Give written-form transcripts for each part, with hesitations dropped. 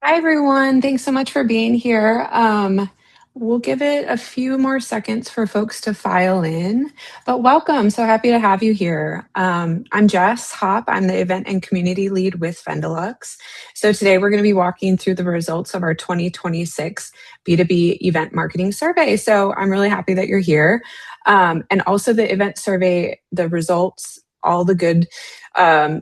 Hi, everyone. Thanks so much for being here. We'll give it a few more seconds for folks to file in, but welcome. So happy to have you here. I'm Jess Hopp. I'm the event and community lead with Vendelux. So today we're going to be walking through the results of our 2026 B2B event marketing survey. So I'm really happy that you're here. And also the event survey, the results, all the good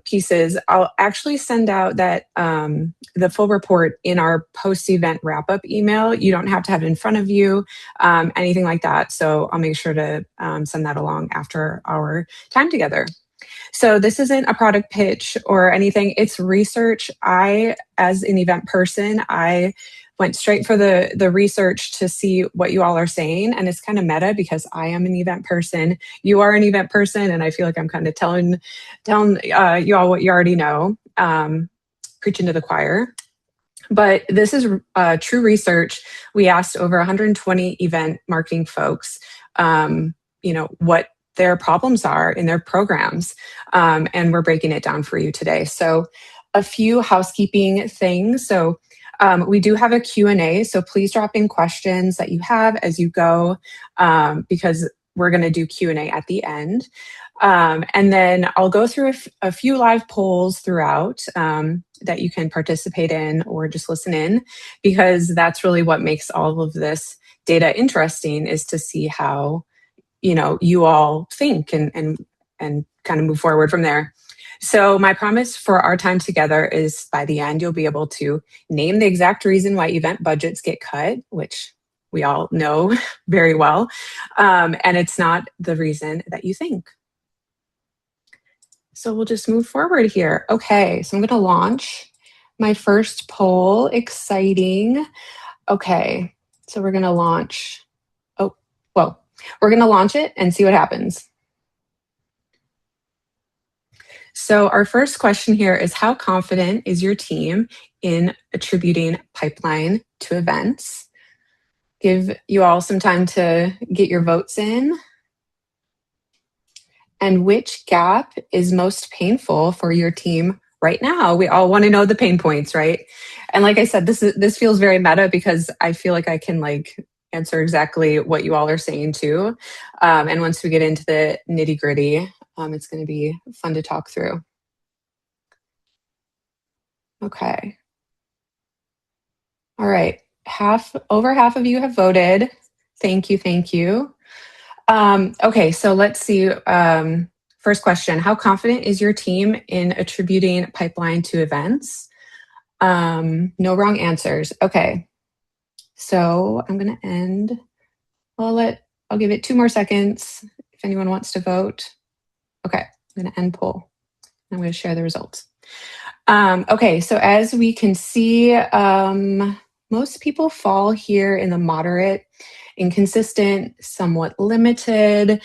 pieces. I'll actually send out the full report in our post-event wrap-up email. You don't have to have it in front of you, anything like that. So I'll make sure to send that along after our time together. So this isn't a product pitch or anything. It's research. As an event person, I went straight for the research to see what you all are saying. And it's kind of meta because I am an event person. You are an event person. And I feel like I'm kind of telling you all what you already know, preaching to the choir. But this is true research. We asked over 120 event marketing folks, what their problems are in their programs, and we're breaking it down for you today. So, a few housekeeping things. So, we do have a Q&A, so please drop in questions that you have as you go, because we're going to do Q&A at the end. And then I'll go through a few live polls throughout that you can participate in or just listen in, because that's really what makes all of this data interesting, is to see how you all think and kind of move forward from there. So my promise for our time together is by the end, you'll be able to name the exact reason why event budgets get cut, which we all know very well. And it's not the reason that you think. So we'll just move forward here. Okay, so I'm going to launch my first poll. Exciting. Okay, so we're going to launch. We're going to launch it and see what happens. So our first question here is, how confident is your team in attributing pipeline to events? Give you all some time to get your votes in. And which gap is most painful for your team right now? We all want to know the pain points, right? And like I said, this feels very meta because I feel like I can answer exactly what you all are saying too. And once we get into the nitty gritty, it's going to be fun to talk through. Okay. All right. Over half of you have voted. Thank you. Thank you. Okay, so let's see. First question, how confident is your team in attributing pipeline to events? No wrong answers. Okay, so I'm going to end. I'll give it 2 more seconds if anyone wants to vote. Okay, I'm going to end poll. I'm going to share the results. Okay, so as we can see, most people fall here in the moderate, inconsistent, somewhat limited,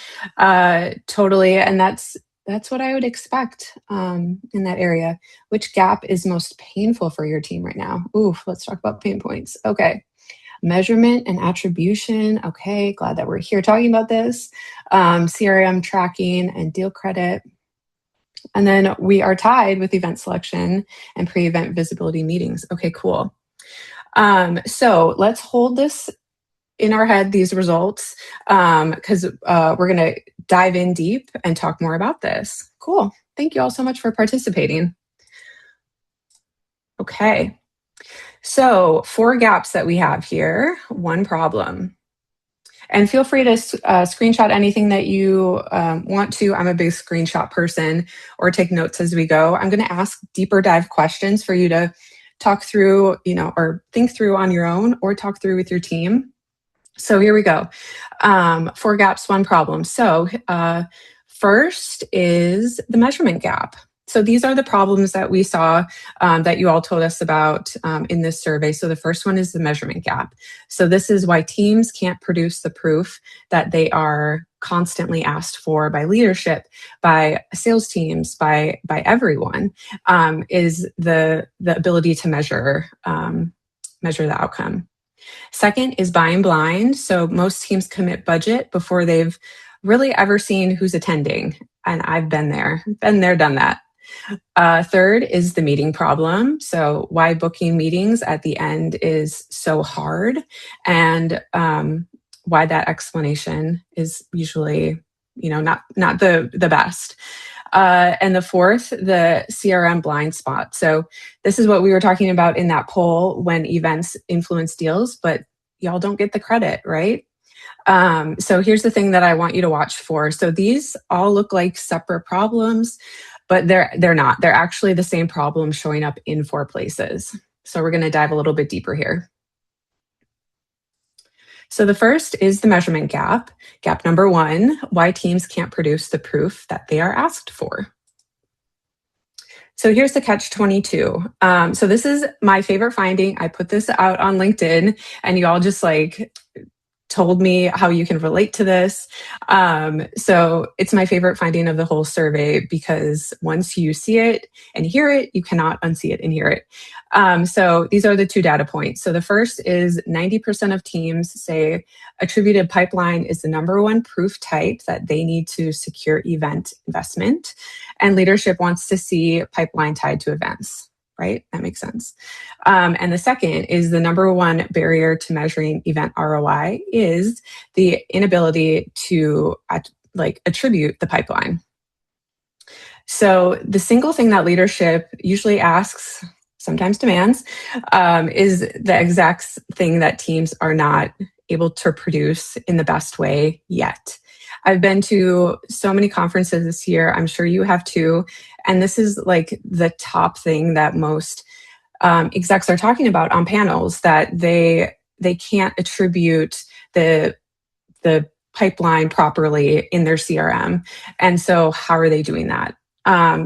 totally, and that's what I would expect in that area. Which gap is most painful for your team right now? Oof, let's talk about pain points. Okay. Measurement and attribution. Okay, glad that we're here talking about this. CRM tracking and deal credit. And then we are tied with event selection and pre-event visibility meetings. Okay, cool. So let's hold this in our head, these results, because we're going to dive in deep and talk more about this. Cool. Thank you all so much for participating. Okay. So 4 gaps that we have here, 1 problem. And feel free to screenshot anything that you want to. I'm a big screenshot person, or take notes as we go. I'm going to ask deeper dive questions for you to talk through, or think through on your own, or talk through with your team. So here we go. 4 gaps, 1 problem. So first is the measurement gap. So these are the problems that we saw that you all told us about in this survey. So the first one is the measurement gap. So this is why teams can't produce the proof that they are constantly asked for by leadership, by sales teams, by everyone, is the ability to measure the outcome. Second is buying blind. So most teams commit budget before they've really ever seen who's attending. And I've been there, done that. Third is the meeting problem. So why booking meetings at the end is so hard, and why that explanation is usually, not the best. And the fourth, the CRM blind spot. So this is what we were talking about in that poll when events influence deals, but y'all don't get the credit, right? So here's the thing that I want you to watch for. So these all look like separate problems, but they're not. They're actually the same problem showing up in four places. So we're going to dive a little bit deeper here. So the first is the measurement gap. Gap number one, why teams can't produce the proof that they are asked for. So here's the catch 22. So this is my favorite finding. I put this out on LinkedIn and you all just told me how you can relate to this. So it's my favorite finding of the whole survey because once you see it and hear it, you cannot unsee it and hear it. So these are the two data points. So the first is 90% of teams say attributed pipeline is the number one proof type that they need to secure event investment. And leadership wants to see pipeline tied to events. Right? That makes sense. And the second is the number one barrier to measuring event ROI is the inability to attribute the pipeline. So the single thing that leadership usually asks, sometimes demands, is the exact thing that teams are not able to produce in the best way yet. I've been to so many conferences this year. I'm sure you have too. And this is like the top thing that most execs are talking about on panels, that they can't attribute the pipeline properly in their CRM. And so how are they doing that?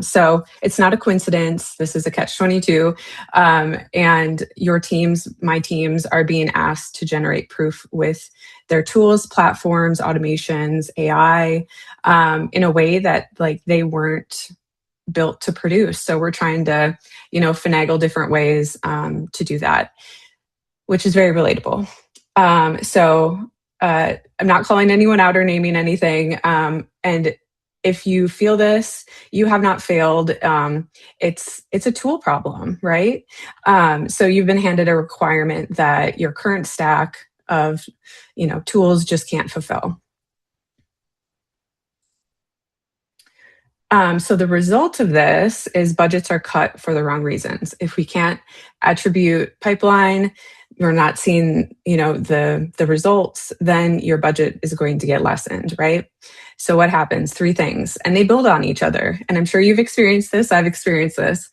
So it's not a coincidence. This is a catch-22. And your teams, my teams, are being asked to generate proof with their tools, platforms, automations, AI, in a way that they weren't built to produce. So we're trying to, finagle different ways to do that, which is very relatable. I'm not calling anyone out or naming anything. And if you feel this, you have not failed. It's a tool problem, right? So you've been handed a requirement that your current stack of, tools just can't fulfill. So the result of this is budgets are cut for the wrong reasons. If we can't attribute pipeline, you're not seeing, the results, then your budget is going to get lessened, right? So what happens? Three things, and they build on each other. And I'm sure you've experienced this. I've experienced this.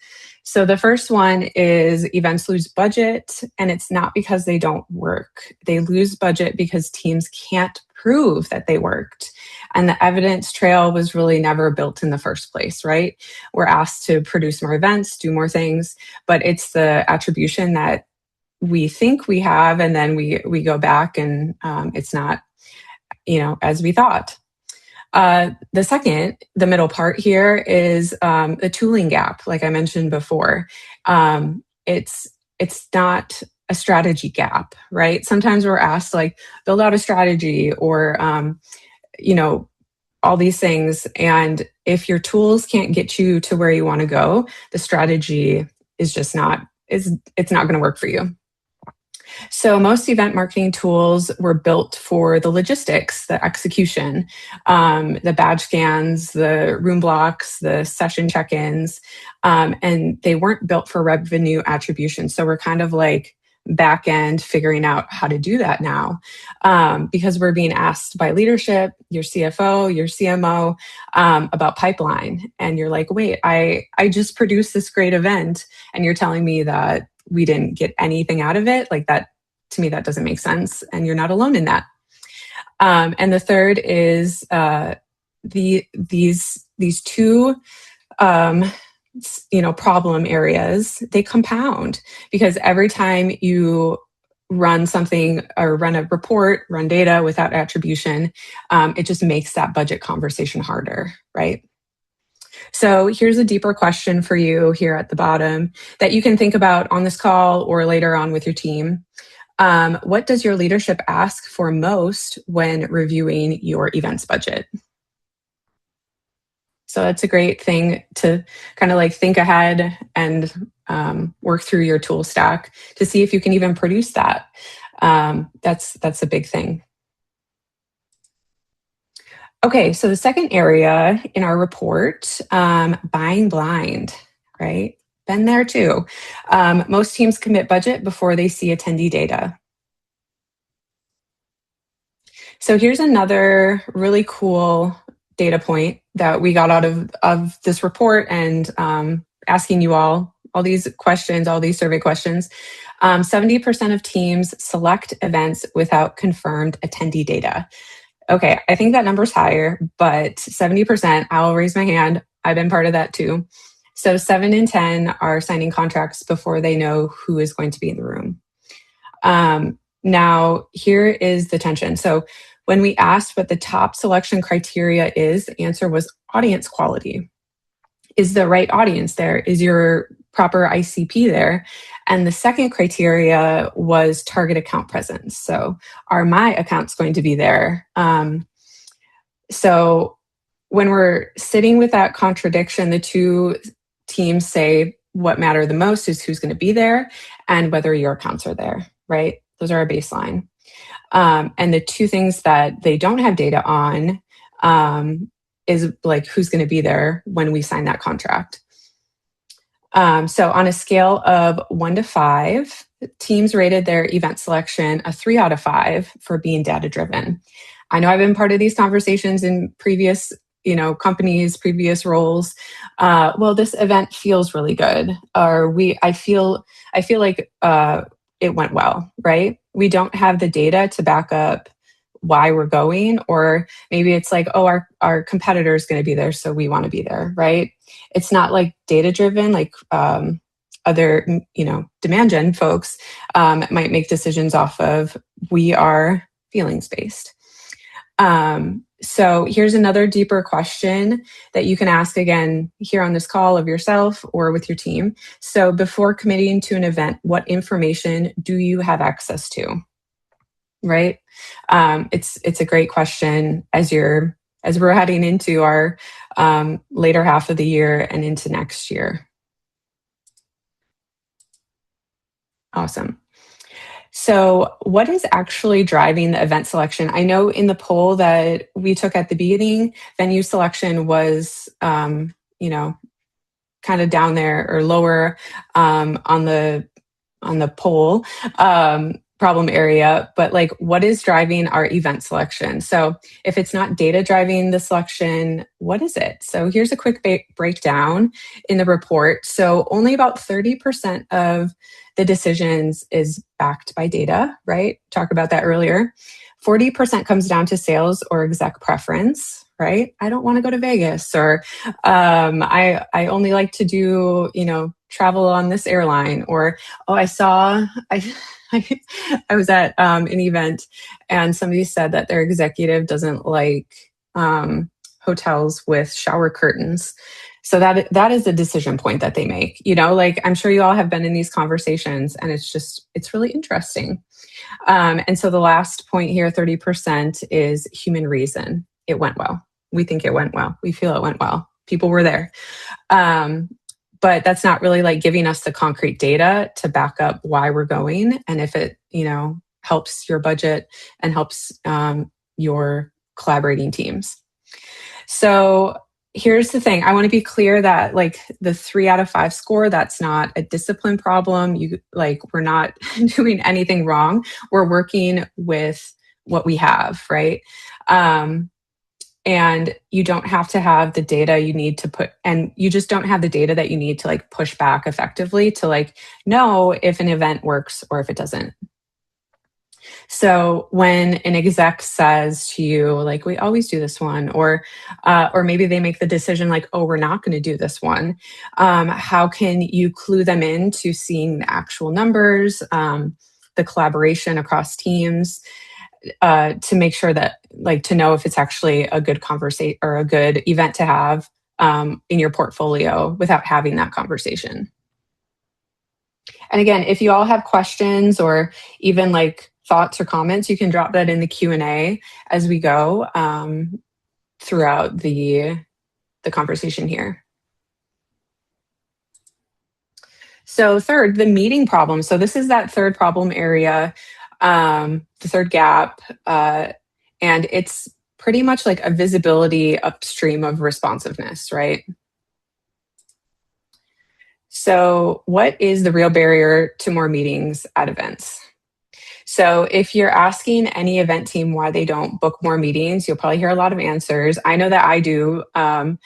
So the first one is events lose budget, and it's not because they don't work. They lose budget because teams can't prove that they worked. And the evidence trail was really never built in the first place, right? We're asked to produce more events, do more things, but it's the attribution that we think we have, and then we go back and it's not, as we thought. The second, the middle part here, is the tooling gap, like I mentioned before. It's not a strategy gap, right? Sometimes we're asked to build out a strategy or all these things. And if your tools can't get you to where you want to go, the strategy is just it's not going to work for you. So most event marketing tools were built for the logistics, the execution, the badge scans, the room blocks, the session check-ins, and they weren't built for revenue attribution. So we're kind of back end figuring out how to do that now, because we're being asked by leadership, your CFO, your CMO, about pipeline. And you're like, wait, I just produced this great event and you're telling me that we didn't get anything out of it? That, to me, that doesn't make sense. And you're not alone in that. And the third is these two problem areas, they compound, because every time you run something or run a report, run data without attribution, it just makes that budget conversation harder, right? So here's a deeper question for you here at the bottom that you can think about on this call or later on with your team. What does your leadership ask for most when reviewing your events budget? So that's a great thing to kind of like think ahead and work through your tool stack to see if you can even produce that. That's a big thing. Okay, so the second area in our report, buying blind, right? Been there too. Most teams commit budget before they see attendee data. So here's another really cool data point that we got out of this report and asking you all these questions, all these survey questions. 70% of teams select events without confirmed attendee data. Okay, I think that number's higher, but 70%, I'll raise my hand. I've been part of that too. So 7 in 10 are signing contracts before they know who is going to be in the room. Now, here is the tension. So when we asked what the top selection criteria is, the answer was audience quality. Is the right audience there? Is your proper ICP there? And the second criteria was target account presence. So are my accounts going to be there? So when we're sitting with that contradiction, the two teams say what matter the most is who's going to be there and whether your accounts are there, right? Those are our baseline. And the two things that they don't have data on is like who's going to be there when we sign that contract. So on a scale of 1 to 5, teams rated their event selection a 3 out of 5 for being data driven. I know I've been part of these conversations in previous, companies, previous roles. Well, this event feels really good, or I feel like it went well, right? We don't have the data to back up why we're going, or maybe it's like, oh, our competitor is going to be there, so we want to be there, right? It's not like data driven, like other, demand gen folks might make decisions off of, we are feelings based. So here's another deeper question that you can ask again here on this call of yourself or with your team. So before committing to an event, what information do you have access to? Right? It's a great question as we're heading into our later half of the year and into next year. Awesome. So what is actually driving the event selection? I know in the poll that we took at the beginning, venue selection was, kind of down there or lower on the poll problem area, but like what is driving our event selection? So if it's not data driving the selection, what is it? So here's a quick breakdown in the report. So only about 30% of the decisions is backed by data, right? Talked about that earlier. 40% comes down to sales or exec preference, right? I don't want to go to Vegas, or I only like to do, travel on this airline, or I was at an event and somebody said that their executive doesn't like hotels with shower curtains. So that is a decision point that they make. Like I'm sure you all have been in these conversations, and it's really interesting. And so the last point here, 30%, is human reason. It went well. We think it went well. We feel it went well. People were there. But that's not really like giving us the concrete data to back up why we're going, and if it, helps your budget and helps your collaborating teams. So here's the thing. I want to be clear that like the 3 out of 5 score, that's not a discipline problem. We're not doing anything wrong. We're working with what we have, right? And you don't have to have the data you need to and you just don't have the data that you need to like push back effectively to like know if an event works or if it doesn't. So when an exec says to you, like, we always do this one, or maybe they make the decision like, oh, we're not going to do this one. How can you clue them in to seeing the actual numbers, the collaboration across teams, to make sure that, like, to know if it's actually a good conversation or a good event to have in your portfolio without having that conversation. And again, if you all have questions or even like thoughts or comments, you can drop that in the Q&A as we go throughout the the conversation here. So third, the meeting problem. So this is that third problem area, the third gap, and it's pretty much like a visibility upstream of responsiveness, right? So what is the real barrier to more meetings at events? So if you're asking any event team why they don't book more meetings, you'll probably hear a lot of answers. I know that I do. And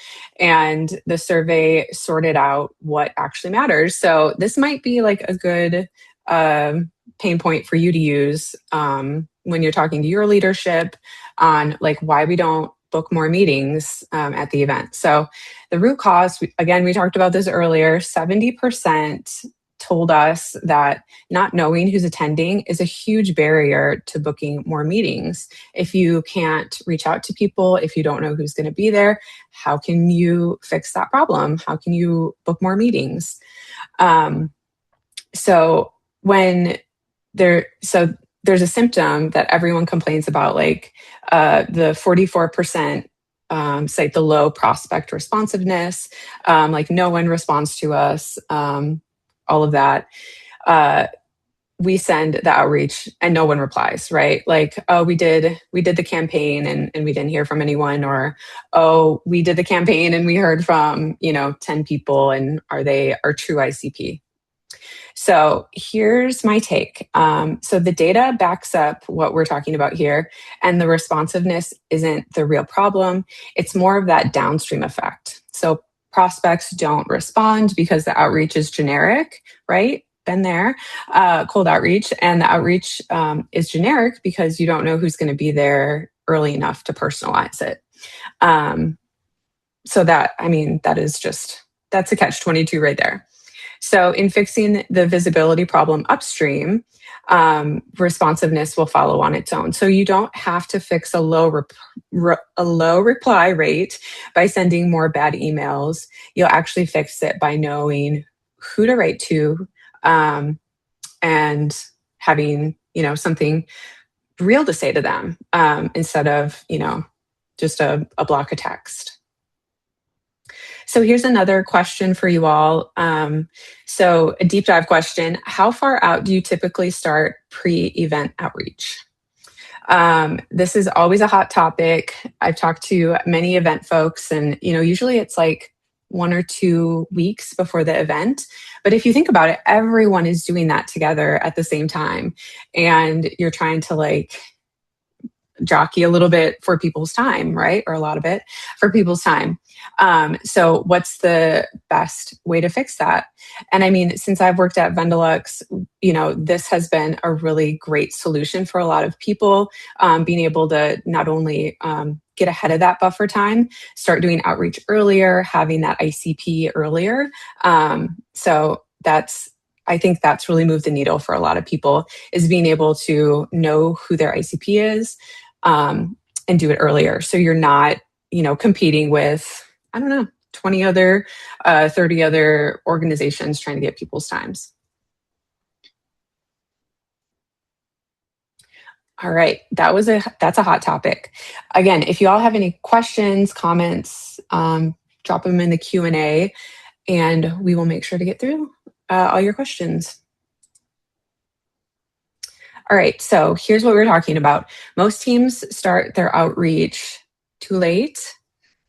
the survey sorted out what actually matters. So this might be like a good pain point for you to use when you're talking to your leadership on like why we don't book more meetings at the event. So the root cause, again, we talked about this earlier, 70% told us that not knowing who's attending is a huge barrier to booking more meetings. If you can't reach out to people, if you don't know who's going to be there, how can you fix that problem? How can you book more meetings? So when there's a symptom that everyone complains about, like the 44% cite the low prospect responsiveness, like no one responds to us, all of that. We send the outreach and no one replies, right? Like, oh, we did the campaign and we didn't hear from anyone, or oh, we did the campaign and we heard from 10 people, and are they our true ICP? So here's my take. So the data backs up what we're talking about here, and the responsiveness isn't the real problem. It's more of that downstream effect. So prospects don't respond because the outreach is generic, right? Been there, cold outreach, and the outreach is generic because you don't know who's going to be there early enough to personalize it. So that's a catch-22 right there. So in fixing the visibility problem upstream, responsiveness will follow on its own. So you don't have to fix a low reply rate by sending more bad emails. You'll actually fix it by knowing who to write to, and having something real to say to them, instead of just a block of text. So here's another question for you all. So a deep dive question: how far out do you typically start pre-event outreach? This is always a hot topic. I've talked to many event folks, and usually it's like 1 or 2 weeks before the event. But if you think about it, everyone is doing that together at the same time, and you're trying to like jockey a little bit for people's time, right? Or a lot of it for people's time. So what's the best way to fix that? And I mean, since I've worked at Vendalux, this has been a really great solution for a lot of people, being able to not only get ahead of that buffer time, start doing outreach earlier, having that ICP earlier. I think that's really moved the needle for a lot of people, is being able to know who their ICP is, and do it earlier. So you're not, competing with, 20 other, 30 other organizations trying to get people's times. All right, that's a hot topic. Again, if you all have any questions, comments, drop them in the Q&A, and we will make sure to get through all your questions. All right, so here's what we're talking about. Most teams start their outreach too late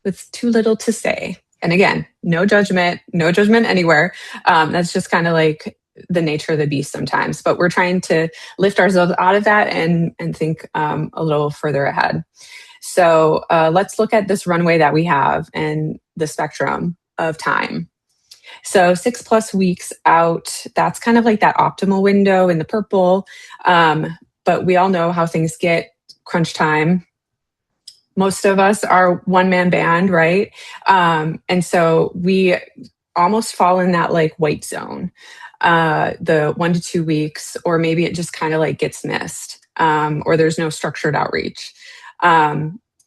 with too little to say. And again, no judgment anywhere. That's just kind of like the nature of the beast sometimes. But we're trying to lift ourselves out of that and think a little further ahead. So let's look at this runway that we have and the spectrum of time. So 6+ weeks out, that's kind of like that optimal window in the purple. But we all know how things get crunch time. Most of us are one-man band, right? And so we almost fall in that like white zone, the 1 to 2 weeks, or maybe it just kind of like gets missed, or there's no structured outreach.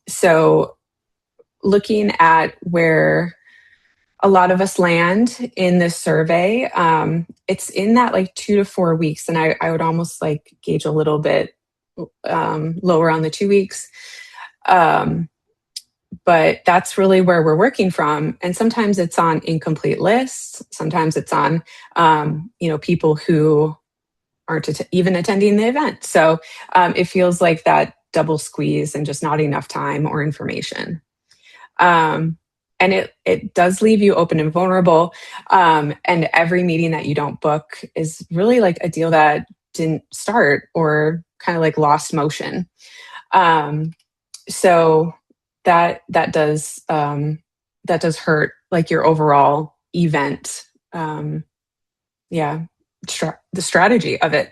So looking at where a lot of us land in this survey, it's in that like 2 to 4 weeks. And I would almost like gauge a little bit lower on the 2 weeks. but that's really where we're working from. And sometimes it's on incomplete lists. Sometimes it's on, people who aren't even attending the event. So it feels like that double squeeze and just not enough time or information. And it does leave you open and vulnerable. And every meeting that you don't book is really like a deal that didn't start or kind of like lost motion. So that does hurt like your overall event. Yeah, the strategy of it.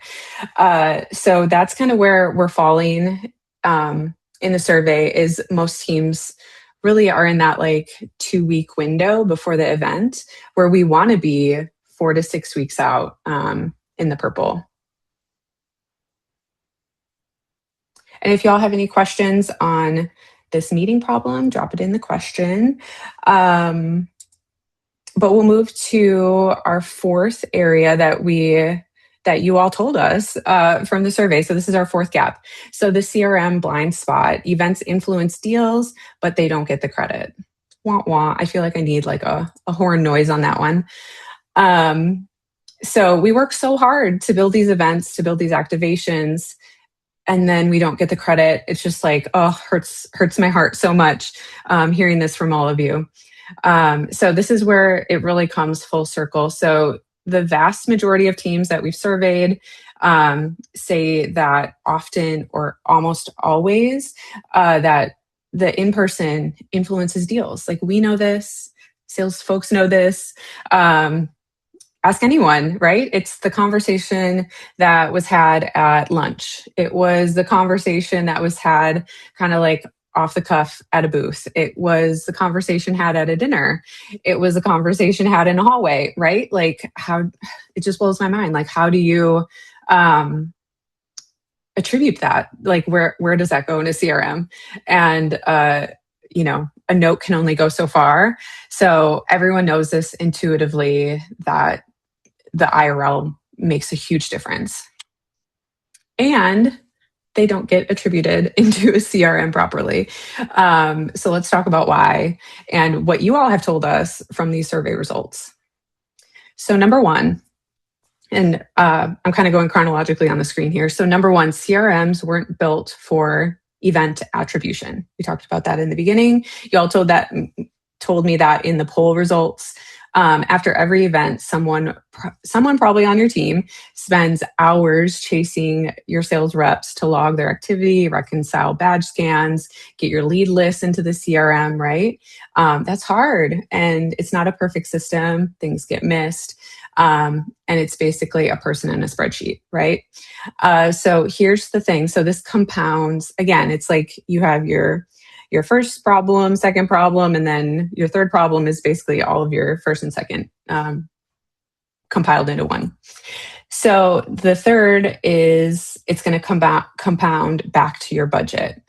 So that's kind of where we're falling in the survey. Is most teams really are in that like 2 week window before the event, where we want to be 4 to 6 weeks out in the purple. And if y'all have any questions on this meeting problem, drop it in the question. But we'll move to our fourth area that you all told us from the survey. So this is our fourth gap. So the CRM blind spot: events influence deals, but they don't get the credit. Wah wah. I feel like I need like a horn noise on that one. So we work so hard to build these events, to build these activations, and then we don't get the credit. It's just like, oh, hurts my heart so much hearing this from all of you. So this is where it really comes full circle. So the vast majority of teams that we've surveyed say that often or almost always that the in-person influences deals. Like, we know this, sales folks know this. Ask anyone, right? It's the conversation that was had at lunch. It was the conversation that was had kind of like off the cuff at a booth. It was the conversation had at a dinner. It was a conversation had in a hallway, right? Like, how it just blows my mind. Like, how do you attribute that? Like, where does that go in a CRM? And a note can only go so far. So everyone knows this intuitively, that the IRL makes a huge difference. And they don't get attributed into a CRM properly. So let's talk about why and what you all have told us from these survey results. So number one, and I'm kind of going chronologically on the screen here. So number one, CRMs weren't built for event attribution. We talked about that in the beginning. You all told me that in the poll results. After every event, someone probably on your team spends hours chasing your sales reps to log their activity, reconcile badge scans, get your lead list into the CRM, right? That's hard, and it's not a perfect system. Things get missed. And it's basically a person in a spreadsheet, right? So here's the thing. So this compounds. Again, it's like you have your first problem, second problem, and then your third problem is basically all of your first and second compiled into one. So the third is it's going to compound back to your budget.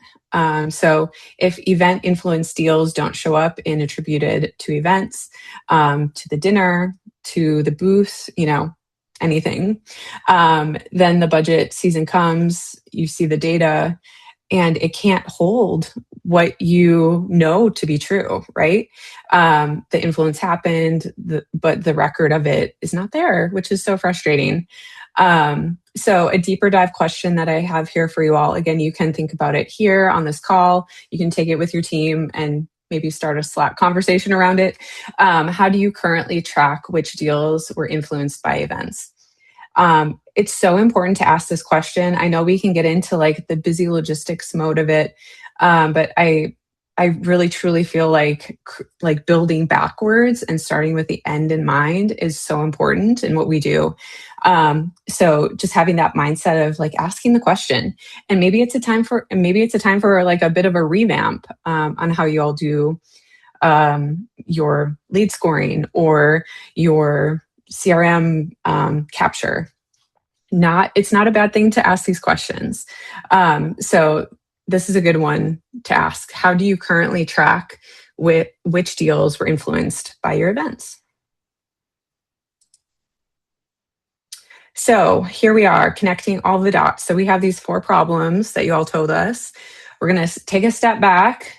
So if event influence deals don't show up in attributed to events, to the dinner, to the booth, anything, then the budget season comes, you see the data, and it can't hold what you know to be true, right? The influence happened, but the record of it is not there, which is so frustrating. So a deeper dive question that I have here for you all, again, you can think about it here on this call. You can take it with your team and maybe start a Slack conversation around it. How do you currently track which deals were influenced by events? It's so important to ask this question. I know we can get into like the busy logistics mode of it, but I really truly feel like building backwards and starting with the end in mind is so important in what we do. So just having that mindset of like asking the question, and maybe it's a time for like a bit of a revamp on how you all do your lead scoring or your CRM capture. It's not a bad thing to ask these questions. So this is a good one to ask. How do you currently track which deals were influenced by your events? So here we are connecting all the dots. So we have these 4 problems that you all told us. We're going to take a step back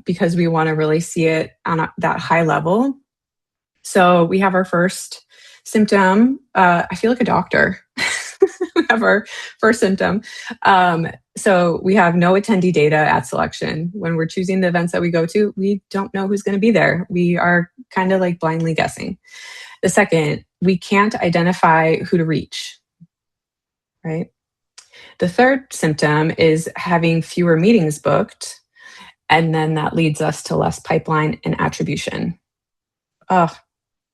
because we want to really see it on that high level. So we have our first symptom. I feel like a doctor. We have our first symptom. So we have no attendee data at selection. When we're choosing the events that we go to, we don't know who's going to be there. We are kind of like blindly guessing. The second, we can't identify who to reach, right? The third symptom is having fewer meetings booked, and then that leads us to less pipeline and attribution. Oh,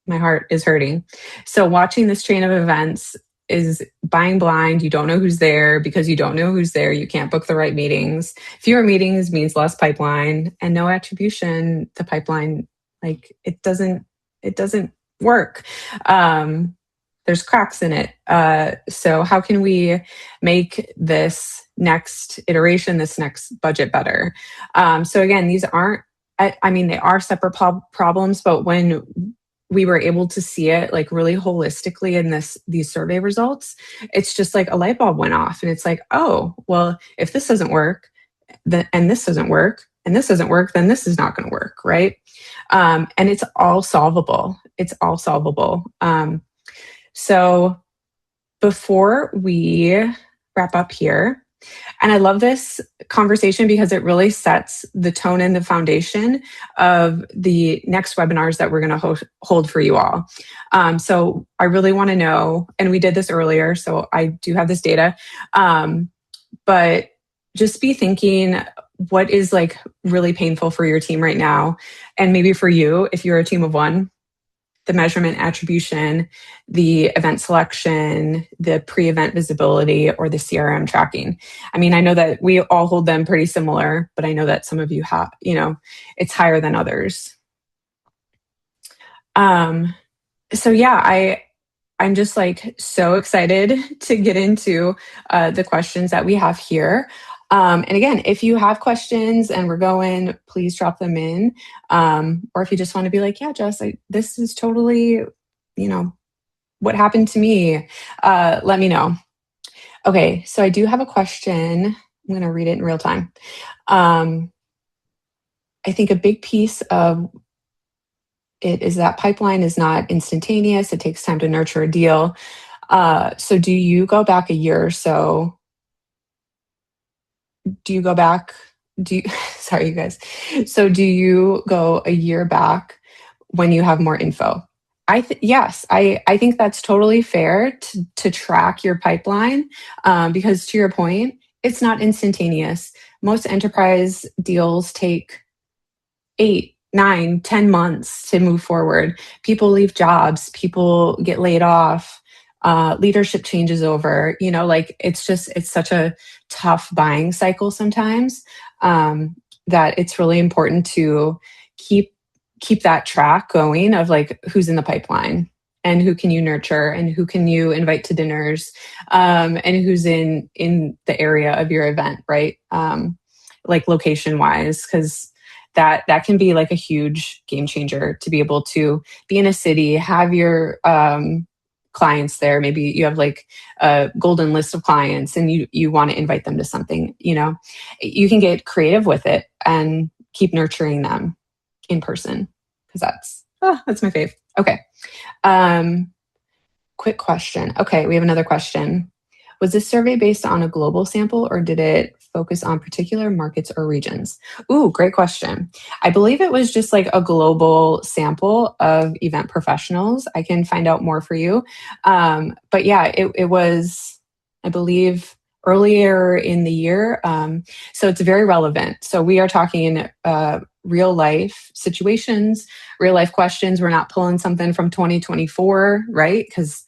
my heart is hurting. So watching this chain of events is buying blind. You don't know who's there. Because you don't know who's there, you can't book the right meetings. Fewer meetings means less pipeline, and no attribution. The pipeline, like it doesn't work. There's cracks in it. So how can we make this next iteration, this next budget better? So again, these aren't, I mean, they are separate problems, but when we were able to see it like really holistically in these survey results, it's just like a light bulb went off, and it's like, oh, well, if this doesn't work, and this doesn't work, and this doesn't work, then this is not going to work, right? And it's all solvable. It's all solvable. So before we wrap up here, and I love this conversation because it really sets the tone and the foundation of the next webinars that we're going to hold for you all. So I really want to know, and we did this earlier, so I do have this data, but just be thinking, what is like really painful for your team right now? And maybe for you, if you're a team of one, the measurement attribution, the event selection, the pre-event visibility, or the CRM tracking. I mean, I know that we all hold them pretty similar, but I know that some of you have, it's higher than others. So yeah, I'm just like so excited to get into the questions that we have here. And again, if you have questions and we're going, please drop them in. Or if you just want to be like, yeah, Jess, this is totally, what happened to me, let me know. Okay, so I do have a question. I'm going to read it in real time. I think a big piece of it is that pipeline is not instantaneous. It takes time to nurture a deal. So do you go back a year or so? Do you go back? Sorry, you guys. So do you go a year back when you have more info? Yes, I think that's totally fair to track your pipeline because to your point, it's not instantaneous. Most enterprise deals take 8, 9, 10 months to move forward. People leave jobs, people get laid off, leadership changes over, it's such a tough buying cycle sometimes that it's really important to keep that track going of like who's in the pipeline and who can you nurture and who can you invite to dinners and who's in the area of your event, right? Like location wise, because that can be like a huge game changer to be able to be in a city, have your clients there. Maybe you have like a golden list of clients and you want to invite them to something, you can get creative with it and keep nurturing them in person because that's my fave. Okay. Quick question. Okay, we have another question. Was this survey based on a global sample or did it focus on particular markets or regions? Ooh, great question. I believe it was just like a global sample of event professionals. I can find out more for you. But yeah, it was, I believe, earlier in the year. So it's very relevant. So we are talking real life situations, real life questions. We're not pulling something from 2024, right? Because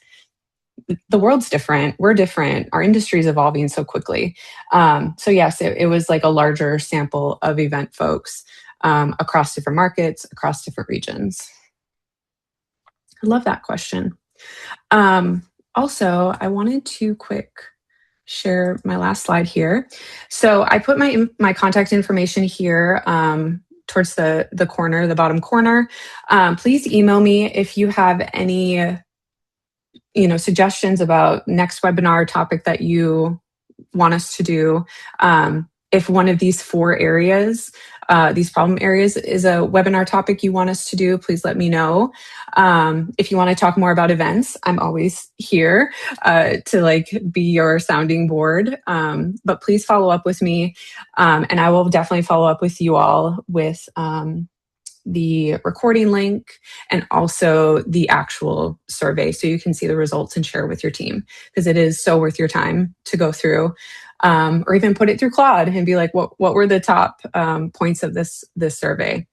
the world's different. We're different. Our industry is evolving so quickly. So yes, it was like a larger sample of event folks across different markets, across different regions. I love that question. Also, I wanted to share my last slide here. So I put my contact information here towards the corner, the bottom corner. Please email me if you have any suggestions about next webinar topic that you want us to do. if one of these four areas, these problem areas, is a webinar topic you want us to do, please let me know. If you want to talk more about events, I'm always here to like be your sounding board. But please follow up with me, and I will definitely follow up with you all with the recording link and also the actual survey so you can see the results and share with your team, because it is so worth your time to go through, or even put it through Claude and be like, what were the top points of this survey?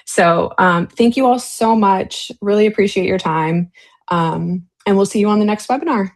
So thank you all so much. Really appreciate your time. And we'll see you on the next webinar.